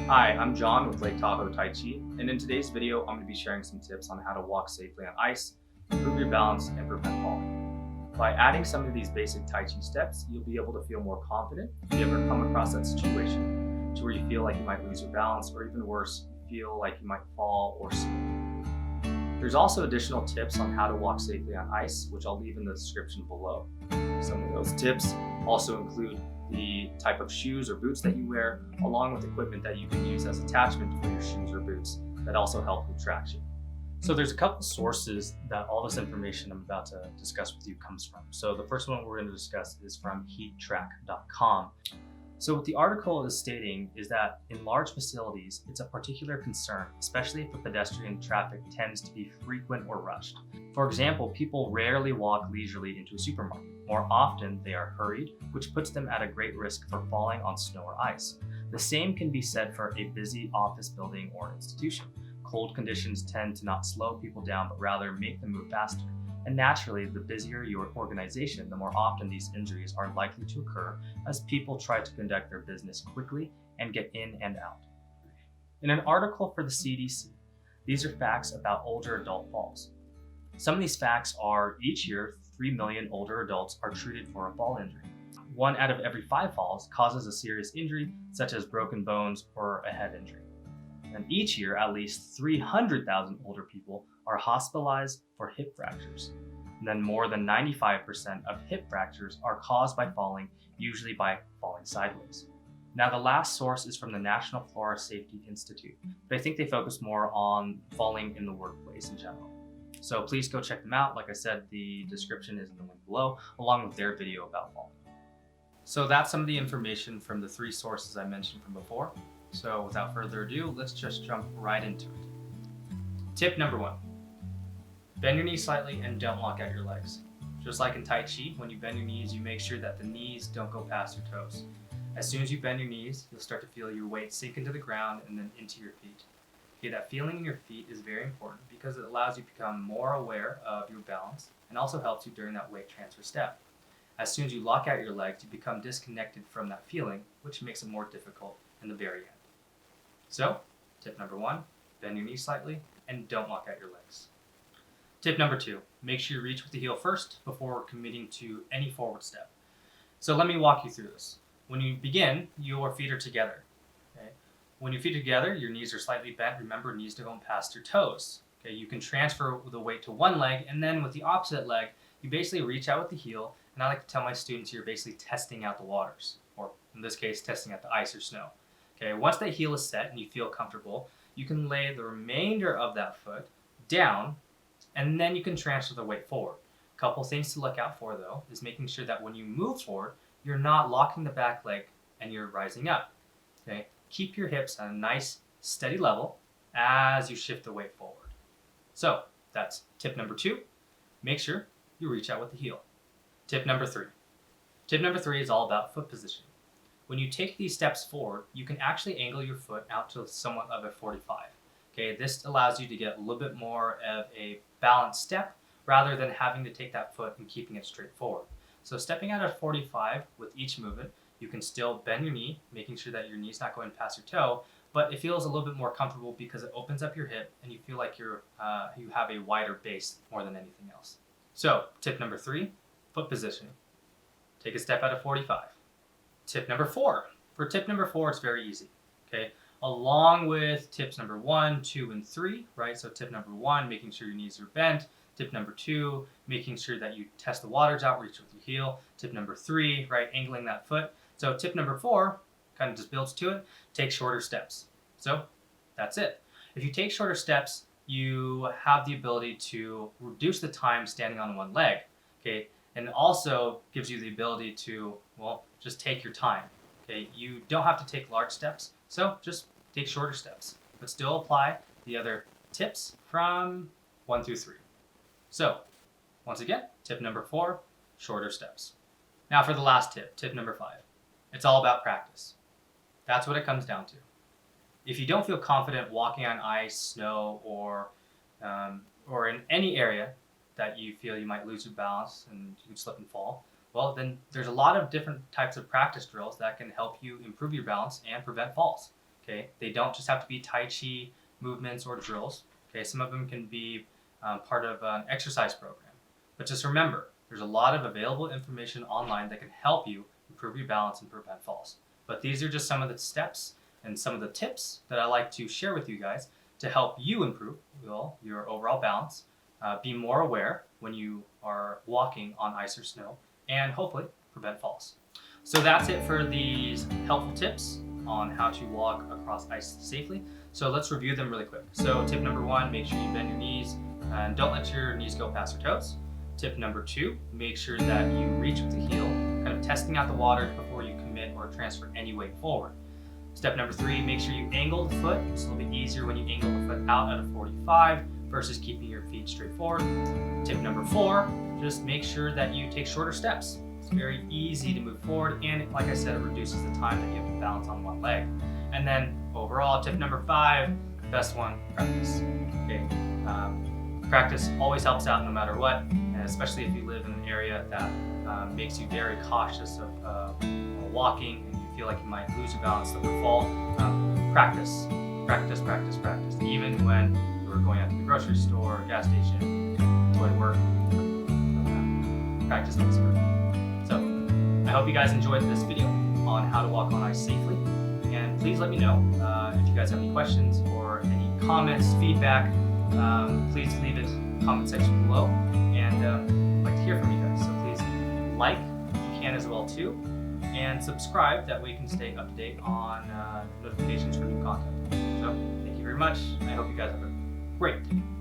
Hi, I'm John with Lake Tahoe Tai Chi, and in today's video, I'm going to be sharing some tips on how to walk safely on ice, improve your balance, and prevent falling. By adding some of these basic Tai Chi steps, you'll be able to feel more confident if you ever come across that situation to where you feel like you might lose your balance, or even worse, you feel like you might fall or slip. There's also additional tips on how to walk safely on ice, which I'll leave in the description below. Some of those tips also include the type of shoes or boots that you wear, along with equipment that you can use as attachment for your shoes or boots that also help with traction. So there's a couple sources that all this information I'm about to discuss with you comes from. So the first one we're going to discuss is from TRAK.com. So what the article is stating is that in large facilities, it's a particular concern, especially if the pedestrian traffic tends to be frequent or rushed. For example, people rarely walk leisurely into a supermarket. More often, they are hurried, which puts them at a great risk for falling on snow or ice. The same can be said for a busy office building or institution. Cold conditions tend to not slow people down, but rather make them move faster. And naturally, the busier your organization, the more often these injuries are likely to occur as people try to conduct their business quickly and get in and out. In an article for the CDC, these are facts about older adult falls. Some of these facts are each year, 3 million older adults are treated for a fall injury. 1 out of every 5 falls causes a serious injury, such as broken bones or a head injury. And each year, at least 300,000 older people are hospitalized for hip fractures. And then more than 95% of hip fractures are caused by falling, usually by falling sideways. Now, the last source is from the National Flora Safety Institute, but I think they focus more on falling in the workplace in general. So please go check them out. Like I said, the description is in the link below, along with their video about falling. So that's some of the information from the 3 sources I mentioned from before. So without further ado, let's just jump right into it. Tip number 1. Bend your knees slightly and don't lock out your legs. Just like in Tai Chi, when you bend your knees, you make sure that the knees don't go past your toes. As soon as you bend your knees, you'll start to feel your weight sink into the ground and then into your feet. Okay, that feeling in your feet is very important because it allows you to become more aware of your balance and also helps you during that weight transfer step. As soon as you lock out your legs, you become disconnected from that feeling, which makes it more difficult in the very end. So, tip number 1, bend your knees slightly and don't lock out your legs. Tip number 2, make sure you reach with the heel first before committing to any forward step. So let me walk you through this. When you begin, your feet are together. Okay? When your feet are together, your knees are slightly bent. Remember, knees don't go past your toes. Okay? You can transfer the weight to one leg, and then with the opposite leg, you basically reach out with the heel, and I like to tell my students you're basically testing out the waters, or in this case, testing out the ice or snow. Okay, once that heel is set and you feel comfortable, you can lay the remainder of that foot down, and then you can transfer the weight forward. A couple things to look out for, though, is making sure that when you move forward, you're not locking the back leg and you're rising up. Okay, keep your hips at a nice, steady level as you shift the weight forward. So that's tip number 2. Make sure you reach out with the heel. Tip number 3. Tip number 3 is all about foot positioning. When you take these steps forward, you can actually angle your foot out to somewhat of a 45. Okay, this allows you to get a little bit more of a balanced step rather than having to take that foot and keeping it straight forward. So stepping out at 45 with each movement, you can still bend your knee, making sure that your knee's not going past your toe, but it feels a little bit more comfortable because it opens up your hip and you feel like you have a wider base more than anything else. So tip number 3, foot positioning. Take a step out of 45. Tip number 4. For tip number 4, it's very easy. Okay, along with tips number 1, 2, and 3, right? So tip number 1, making sure your knees are bent. Tip number 2, making sure that you test the waters out, reach with your heel. Tip number 3, right, angling that foot. So tip number 4 kind of just builds to it. Take shorter steps. So that's it. If you take shorter steps, you have the ability to reduce the time standing on one leg. Okay, and it also gives you the ability to, well, just take your time. Okay, you don't have to take large steps, so just take shorter steps, but still apply the other tips from 1 through 3. So, once again, tip number 4, shorter steps. Now for the last tip, tip number 5. It's all about practice. That's what it comes down to. If you don't feel confident walking on ice, snow, or in any area that you feel you might lose your balance and you can slip and fall, well, then there's a lot of different types of practice drills that can help you improve your balance and prevent falls. Okay, they don't just have to be Tai Chi movements or drills. Okay, some of them can be part of an exercise program. But just remember, there's a lot of available information online that can help you improve your balance and prevent falls. But these are just some of the steps and some of the tips that I like to share with you guys to help you improve your overall balance, be more aware when you are walking on ice or snow, and hopefully prevent falls. So that's it for these helpful tips on how to walk across ice safely. So let's review them really quick. So tip number 1, make sure you bend your knees and don't let your knees go past your toes. Tip number 2, make sure that you reach with the heel, kind of testing out the water before you commit or transfer any weight forward. Step number 3, make sure you angle the foot. It's a little bit easier when you angle the foot out at a 45 versus keeping your feet straight forward. Tip number 4, just make sure that you take shorter steps. It's very easy to move forward, and like I said, it reduces the time that you have to balance on one leg. And then overall, tip number 5, best one, practice. Okay, practice always helps out no matter what, and especially if you live in an area that makes you very cautious of walking and you feel like you might lose your balance, slip or fall. Practice. Even when you're going out to the grocery store, gas station, going to work, practice makes it perfect. So I hope you guys enjoyed this video on how to walk on ice safely. And please let me know if you guys have any questions or any comments, feedback. Please leave it in the comment section below. And I'd like to hear from you guys. So please like if you can as well too. And subscribe, that way you can stay up to date on notifications for new content. So thank you very much. I hope you guys have a great day.